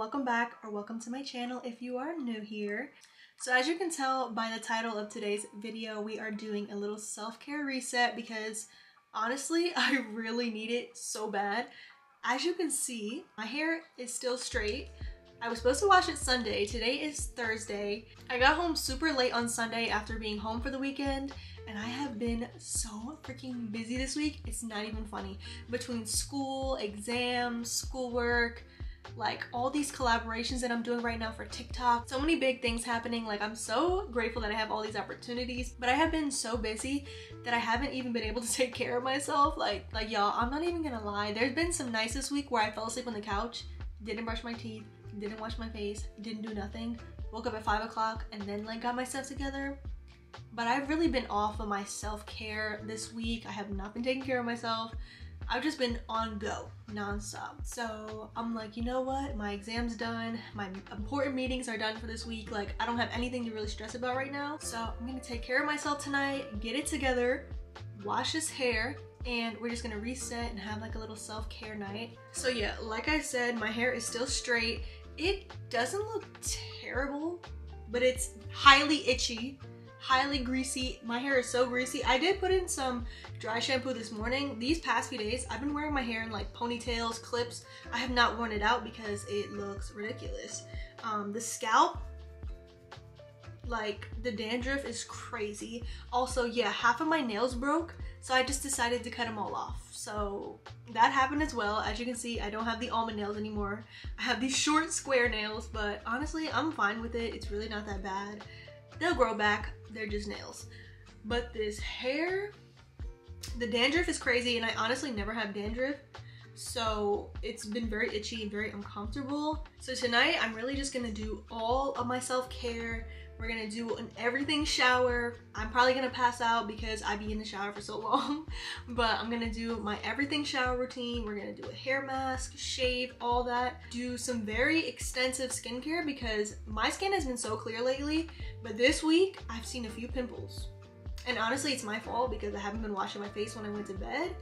welcome back, or welcome to my channel if you are new here. So as you can tell by the title of today's video, we are doing a little self-care reset because honestly I really need it so bad. As you can see, my hair is still straight. I was supposed to wash it Sunday. Today is Thursday. I got home super late on Sunday after being home for the weekend, and I have been so freaking busy this week. It's not even funny. Between school, exams, schoolwork, like all these collaborations that I'm doing right now for TikTok, so many big things happening. Like, I'm so grateful that I have all these opportunities, but I have been so busy that I haven't even been able to take care of myself. Like y'all, I'm not even gonna lie. There's been some nights this week where I fell asleep on the couch, didn't brush my teeth, didn't wash my face, didn't do nothing, woke up at 5 o'clock and then like got my stuff together. But I've really been off of my self-care this week. I have not been taking care of myself. I've just been on go non-stop. So I'm like, you know what? My exam's done. My important meetings are done for this week. Like, I don't have anything to really stress about right now. So I'm gonna take care of myself tonight, get it together, wash this hair, and we're just gonna reset and have like a little self-care night. So yeah, like I said, my hair is still straight. It doesn't look terrible, but it's highly itchy, highly greasy. My hair is so greasy. I did put in some dry shampoo this morning. These past few days, I've been wearing my hair in like ponytails, clips. I have not worn it out because it looks ridiculous. The scalp, like the dandruff is crazy. Also, yeah, half of my nails broke, so I just decided to cut them all off. So that happened as well. As you can see, I don't have the almond nails anymore. I have these short square nails, but honestly, I'm fine with it. It's really not that bad. They'll grow back, they're just nails. But this hair, the dandruff is crazy, and I honestly never have dandruff. So it's been very itchy and very uncomfortable. So tonight, I'm really just gonna do all of my self-care. We're gonna do an everything shower. I'm probably gonna pass out because I be in the shower for so long. But I'm gonna do my everything shower routine. We're gonna do a hair mask, shave, all that. Do some very extensive skincare because my skin has been so clear lately. But this week, I've seen a few pimples. And honestly, it's my fault because I haven't been washing my face when I went to bed.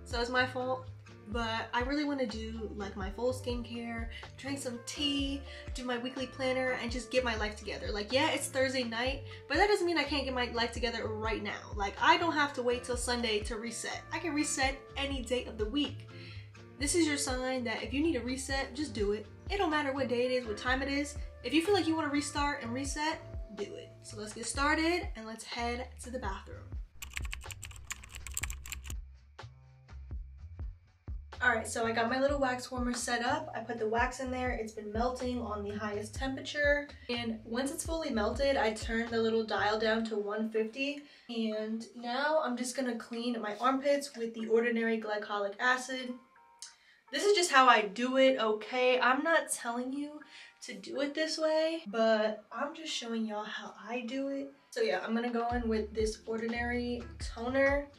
So it's my fault. But I really want to do like my full skincare, drink some tea, do my weekly planner, and just get my life together. Like, yeah, it's Thursday night, but that doesn't mean I can't get my life together right now. Like, I don't have to wait till Sunday to reset. I can reset any day of the week. This is your sign that if you need a reset, just do it. It don't matter what day it is, what time it is. If you feel like you want to restart and reset, do it. So let's get started and let's head to the bathroom. Alright, so I got my little wax warmer set up. I put the wax in there. It's been melting on the highest temperature. And once it's fully melted, I turn the little dial down to 150. And now I'm just gonna clean my armpits with the ordinary glycolic acid. This is just how I do it, okay? I'm not telling you to do it this way, but I'm just showing y'all how I do it. So yeah, I'm gonna go in with this ordinary toner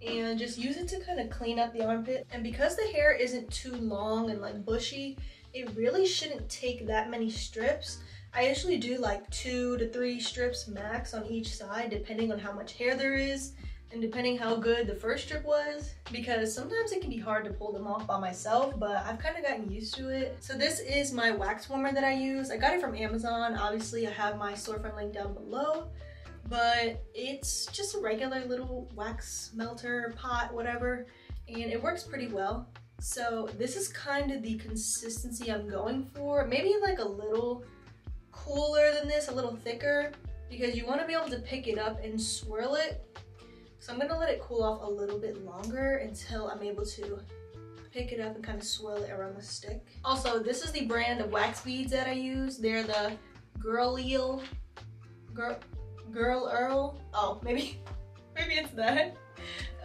and just use it to kind of clean up the armpit. And because the hair isn't too long and like bushy, it really shouldn't take that many strips. I usually do like 2 to 3 strips max on each side, depending on how much hair there is and depending how good the first strip was, because sometimes it can be hard to pull them off by myself, but I've kind of gotten used to it. So this is my wax warmer that I use. I got it from Amazon. Obviously, I have my storefront link down below. But it's just a regular little wax melter pot, whatever, and it works pretty well. So this is kind of the consistency I'm going for. Maybe like a little cooler than this, a little thicker, because you want to be able to pick it up and swirl it. So I'm gonna let it cool off a little bit longer until I'm able to pick it up and kind of swirl it around the stick. Also, this is the brand of wax beads that I use. They're the Girl Earl. Oh, maybe it's that.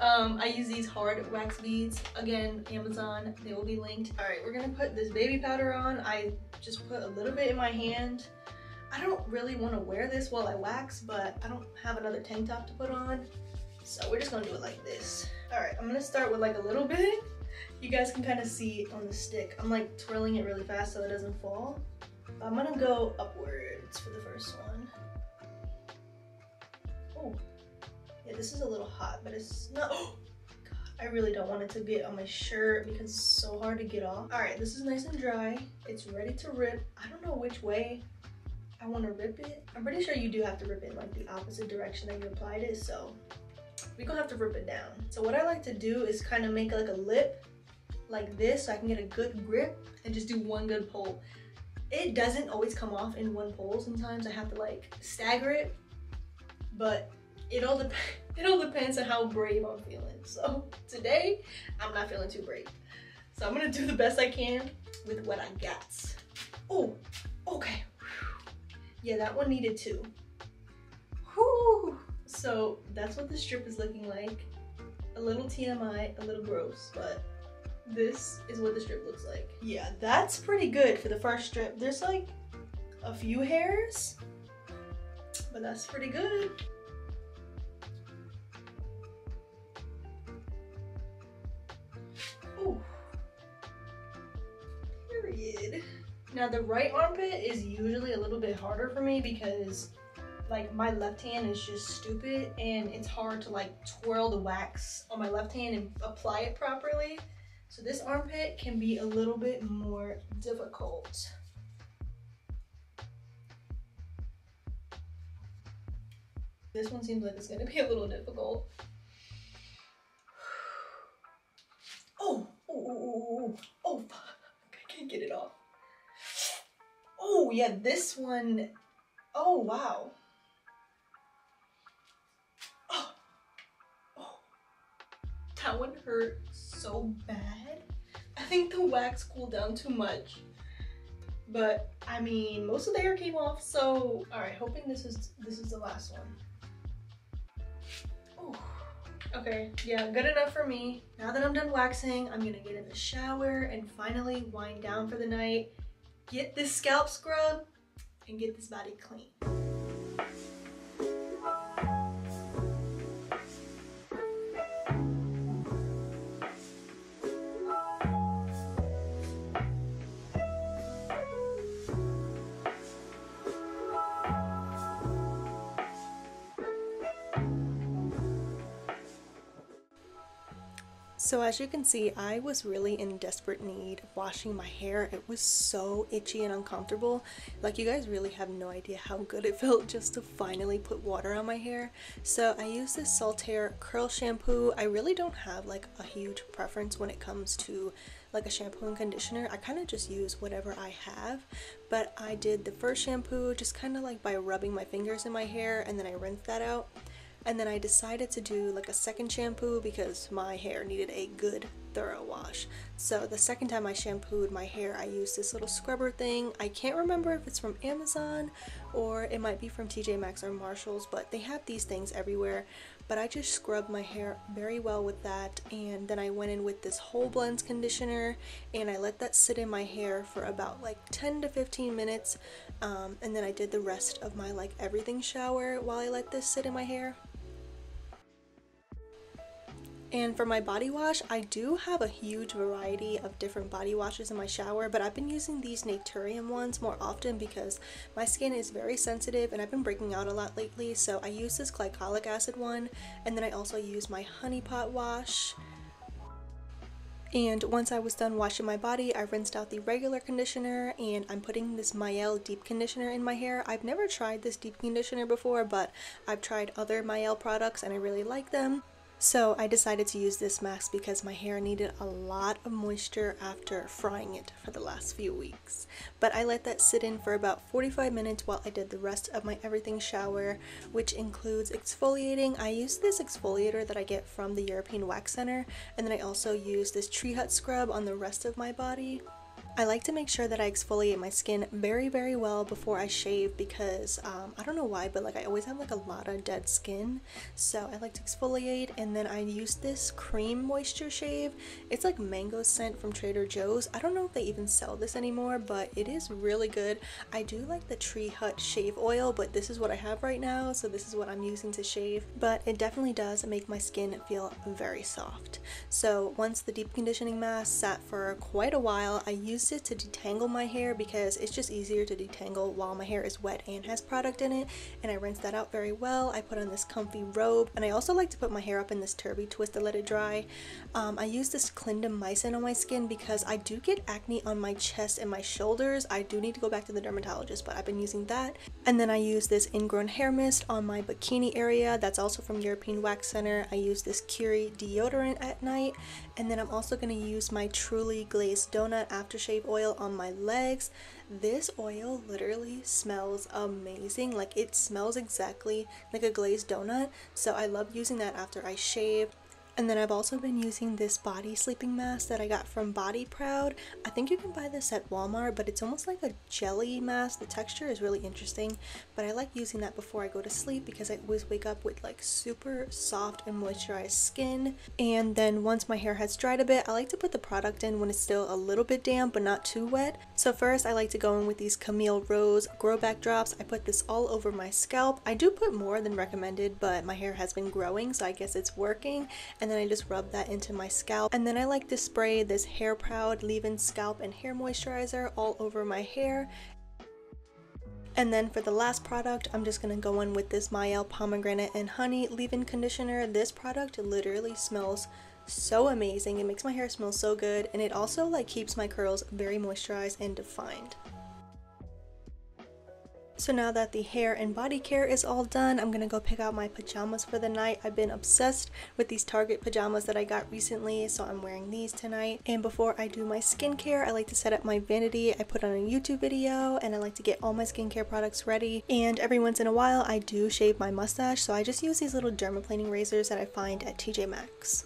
I use these hard wax beads. Again, Amazon, they will be linked. All right, we're gonna put this baby powder on. I just put a little bit in my hand. I don't really want to wear this while I wax, but I don't have another tank top to put on. So we're just gonna do it like this. All right, I'm gonna start with like a little bit. You guys can kind of see on the stick. I'm like twirling it really fast so it doesn't fall. I'm gonna go upwards for the first one. Oh, yeah, this is a little hot, but it's not. Oh, God, I really don't want it to get on my shirt because it's so hard to get off. All right, this is nice and dry. It's ready to rip. I don't know which way I want to rip it. I'm pretty sure you do have to rip it like the opposite direction that you applied it, so we're gonna have to rip it down. So what I like to do is kind of make like a lip like this so I can get a good grip and just do one good pull. It doesn't always come off in one pull. Sometimes I have to like stagger it, but it all depends on how brave I'm feeling. So today I'm not feeling too brave, so I'm gonna do the best I can with what I got. Oh, okay. Yeah, that one needed two. Whew. So that's what the strip is looking like. A little TMI, a little gross, but this is what the strip looks like. Yeah, that's pretty good for the first strip. There's like a few hairs, but that's pretty good. Ooh. Period. Now the right armpit is usually a little bit harder for me because like my left hand is just stupid and it's hard to like twirl the wax on my left hand and apply it properly. So this armpit can be a little bit more difficult. This one seems like it's gonna be a little difficult. Oh, fuck. I can't get it off. Oh yeah, this one, oh wow. Oh, that one hurt so bad. I think the wax cooled down too much. But I mean, most of the hair came off, so all right, hoping this is the last one. Oh. Okay, yeah, good enough for me. Now that I'm done waxing, I'm gonna get in the shower and finally wind down for the night, get this scalp scrub, and get this body clean. So as you can see, I was really in desperate need of washing my hair. It was so itchy and uncomfortable. Like, you guys really have no idea how good it felt just to finally put water on my hair. So I used this Saltaire curl shampoo. I really don't have like a huge preference when it comes to like a shampoo and conditioner. I kind of just use whatever I have, but I did the first shampoo just kind of like by rubbing my fingers in my hair, and then I rinsed that out. And then I decided to do like a second shampoo because my hair needed a good thorough wash. So the second time I shampooed my hair, I used this little scrubber thing. I can't remember if it's from Amazon or it might be from TJ Maxx or Marshalls, but they have these things everywhere. But I just scrubbed my hair very well with that, and then I went in with this Whole Blends conditioner and I let that sit in my hair for about like 10 to 15 minutes, and then I did the rest of my like everything shower while I let this sit in my hair. And for my body wash, I do have a huge variety of different body washes in my shower, but I've been using these Naturium ones more often because my skin is very sensitive and I've been breaking out a lot lately. So I use this glycolic acid one, and then I also use my honey pot wash. And once I was done washing my body, I rinsed out the regular conditioner, and I'm putting this Mayel deep conditioner in my hair. I've never tried this deep conditioner before, but I've tried other Mayel products and I really like them. So I decided to use this mask because my hair needed a lot of moisture after frying it for the last few weeks. But I let that sit in for about 45 minutes while I did the rest of my everything shower, which includes exfoliating. I use this exfoliator that I get from the European Wax Center, and then I also use this Tree Hut scrub on the rest of my body. I like to make sure that I exfoliate my skin very, very well before I shave because I don't know why, but like I always have like a lot of dead skin. So I like to exfoliate, and then I use this cream moisture shave. It's like mango scent from Trader Joe's. I don't know if they even sell this anymore, but it is really good. I do like the Tree Hut shave oil, but this is what I have right now, so this is what I'm using to shave. But it definitely does make my skin feel very soft. So once the deep conditioning mask sat for quite a while, I used used it to detangle my hair because it's just easier to detangle while my hair is wet and has product in it, and I rinsed that out very well. I put on this comfy robe, and I also like to put my hair up in this turby twist to let it dry. I use this clindamycin on my skin because I do get acne on my chest and my shoulders. I do need to go back to the dermatologist, but I've been using that. And then I use this ingrown hair mist on my bikini area. That's also from European Wax Center. I use this Curie deodorant at night, and then I'm also going to use my Truly Glazed Donut aftershave oil on my legs. This oil literally smells amazing. Like, it smells exactly like a glazed donut, so I love using that after I shave. And then I've also been using this body sleeping mask that I got from Body Proud. I think you can buy this at Walmart, but it's almost like a jelly mask. The texture is really interesting, but I like using that before I go to sleep because I always wake up with like super soft and moisturized skin. And then once my hair has dried a bit, I like to put the product in when it's still a little bit damp but not too wet. So first I like to go in with these Camille Rose Grow Back Drops. I put this all over my scalp. I do put more than recommended, but my hair has been growing, so I guess it's working. And then I just rub that into my scalp, and then I like to spray this Hair Proud leave-in scalp and hair moisturizer all over my hair. And then for the last product, I'm just gonna go in with this Mielle Pomegranate and Honey leave-in conditioner. This product literally smells so amazing. It makes my hair smell so good, and it also like keeps my curls very moisturized and defined. So now that the hair and body care is all done, I'm gonna go pick out my pajamas for the night. I've been obsessed with these Target pajamas that I got recently, so I'm wearing these tonight. And before I do my skincare, I like to set up my vanity. I put on a YouTube video, and I like to get all my skincare products ready. And every once in a while, I do shave my mustache, so I just use these little dermaplaning razors that I find at TJ Maxx.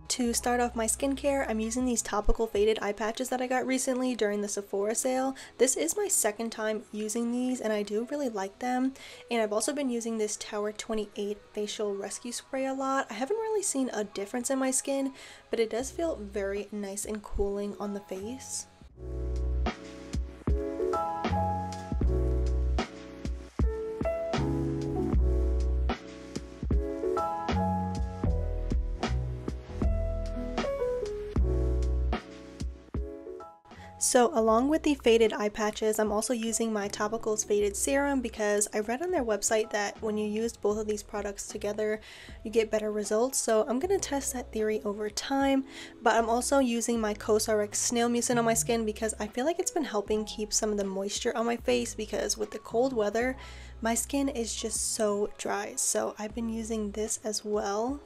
To start off my skincare, I'm using these topical faded eye patches that I got recently during the Sephora sale. This is my second time using these, and I do really like them. And I've also been using this Tower 28 facial rescue spray a lot. I haven't really seen a difference in my skin, but it does feel very nice and cooling on the face. So along with the faded eye patches, I'm also using my Topicals Faded Serum because I read on their website that when you use both of these products together, you get better results. So I'm going to test that theory over time, but I'm also using my COSRX Snail Mucin on my skin because I feel like it's been helping keep some of the moisture on my face because with the cold weather, my skin is just so dry. So I've been using this as well.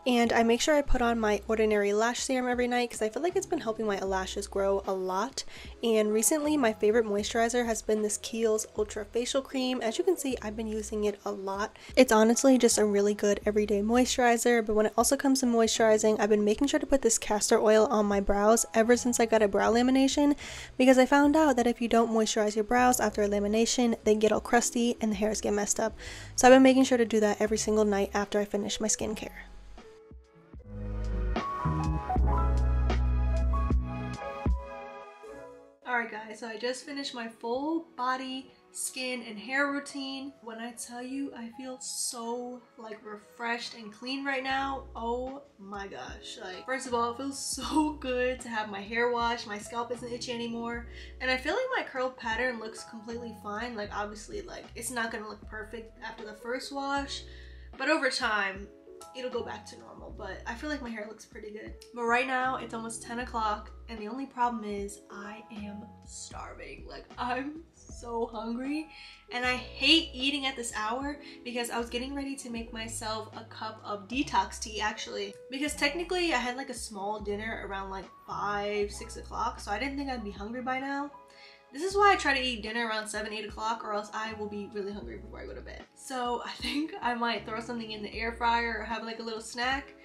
And I make sure I put on my Ordinary Lash Serum every night because I feel like it's been helping my lashes grow a lot. And recently my favorite moisturizer has been this Kiehl's Ultra Facial Cream. As you can see, I've been using it a lot. It's honestly just a really good everyday moisturizer, but when it also comes to moisturizing, I've been making sure to put this castor oil on my brows ever since I got a brow lamination because I found out that if you don't moisturize your brows after a lamination, they get all crusty and the hairs get messed up. So I've been making sure to do that every single night after I finish my skincare. Alright guys, so I just finished my full body, skin, and hair routine. When I tell you I feel so like refreshed and clean right now, oh my gosh. Like, first of all, it feels so good to have my hair washed, my scalp isn't itchy anymore, and I feel like my curl pattern looks completely fine. Like, obviously, like, it's not gonna look perfect after the first wash, but over time it'll go back to normal. But I feel like my hair looks pretty good. But right now it's almost 10 o'clock and the only problem is I am starving. Like, I'm so hungry and I hate eating at this hour because I was getting ready to make myself a cup of detox tea actually, because technically I had like a small dinner around like 5-6 o'clock, so I didn't think I'd be hungry by now. This is why I try to eat dinner around 7-8 o'clock, or else I will be really hungry before I go to bed. So I think I might throw something in the air fryer or have like a little snack.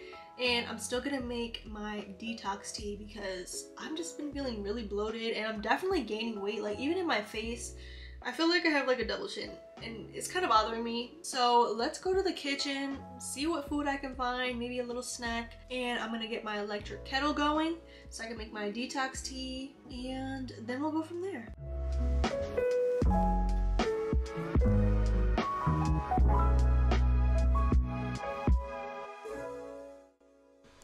And I'm still gonna make my detox tea because I've just been feeling really bloated and I'm definitely gaining weight. Like, even in my face, I feel like I have like a double chin and it's kind of bothering me. So let's go to the kitchen, see what food I can find, maybe a little snack, and I'm gonna get my electric kettle going so I can make my detox tea, and then we'll go from there.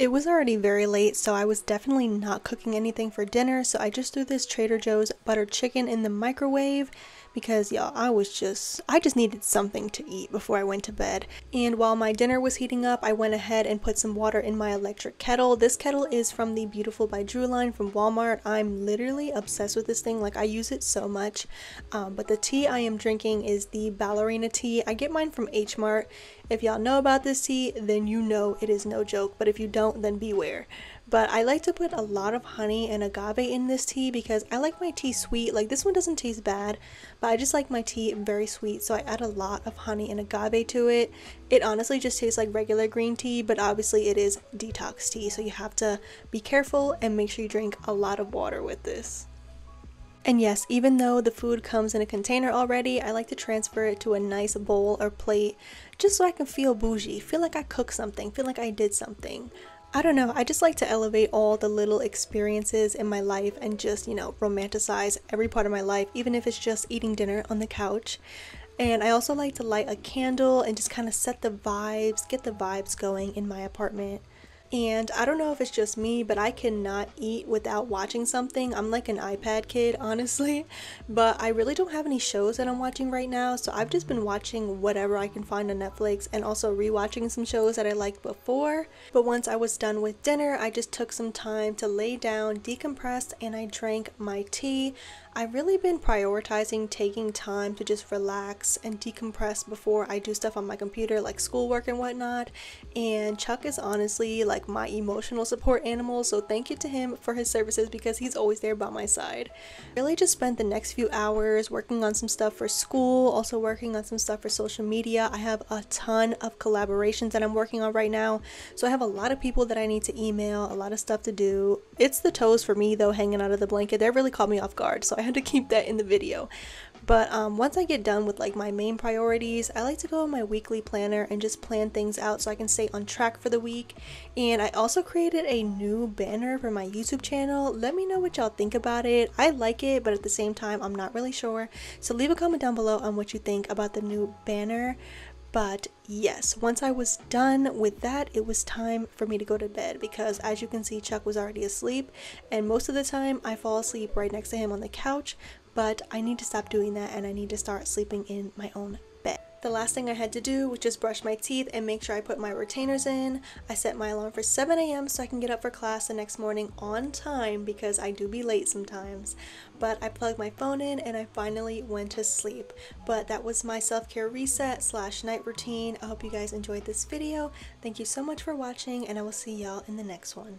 It was already very late, so I was definitely not cooking anything for dinner, so I just threw this Trader Joe's buttered chicken in the microwave because y'all, I just needed something to eat before I went to bed. And while my dinner was heating up, I went ahead and put some water in my electric kettle. This kettle is from the Beautiful by Drew line from Walmart. I'm literally obsessed with this thing, like I use it so much. But the tea I am drinking is the ballerina tea. I get mine from H Mart. If y'all know about this tea, then you know it is no joke, but if you don't, then beware. But I like to put a lot of honey and agave in this tea because I like my tea sweet. Like this one doesn't taste bad, but I just like my tea very sweet, so I add a lot of honey and agave to it. It honestly just tastes like regular green tea, but obviously it is detox tea, so you have to be careful and make sure you drink a lot of water with this. And yes, even though the food comes in a container already, I like to transfer it to a nice bowl or plate just so I can feel bougie, feel like I cooked something, feel like I did something. I don't know, I just like to elevate all the little experiences in my life and just, you know, romanticize every part of my life, even if it's just eating dinner on the couch. And I also like to light a candle and just kind of set the vibes, get the vibes going in my apartment. And I don't know if it's just me, but I cannot eat without watching something. I'm like an iPad kid, honestly. But I really don't have any shows that I'm watching right now, so I've just been watching whatever I can find on Netflix and also rewatching some shows that I liked before. But once I was done with dinner, I just took some time to lay down, decompress, and I drank my tea. I've really been prioritizing taking time to just relax and decompress before I do stuff on my computer like schoolwork and whatnot. And Chuck is honestly like my emotional support animal, so thank you to him for his services because he's always there by my side. I really just spent the next few hours working on some stuff for school, also working on some stuff for social media. I have a ton of collaborations that I'm working on right now, so I have a lot of people that I need to email, a lot of stuff to do. It's the toes for me though, hanging out of the blanket. That really caught me off guard, so I had to keep that in the video. But once I get done with like my main priorities, I like to go on my weekly planner and just plan things out so I can stay on track for the week. And I also created a new banner for my YouTube channel. Let me know what y'all think about it. I like it, but at the same time, I'm not really sure. So leave a comment down below on what you think about the new banner. But yes, once I was done with that, it was time for me to go to bed because as you can see, Chuck was already asleep, and most of the time I fall asleep right next to him on the couch, but I need to stop doing that and I need to start sleeping in my own bed. The last thing I had to do was just brush my teeth and make sure I put my retainers in. I set my alarm for 7 a.m. so I can get up for class the next morning on time because I do be late sometimes. But I plugged my phone in and I finally went to sleep. But that was my self-care reset / night routine. I hope you guys enjoyed this video. Thank you so much for watching and I will see y'all in the next one.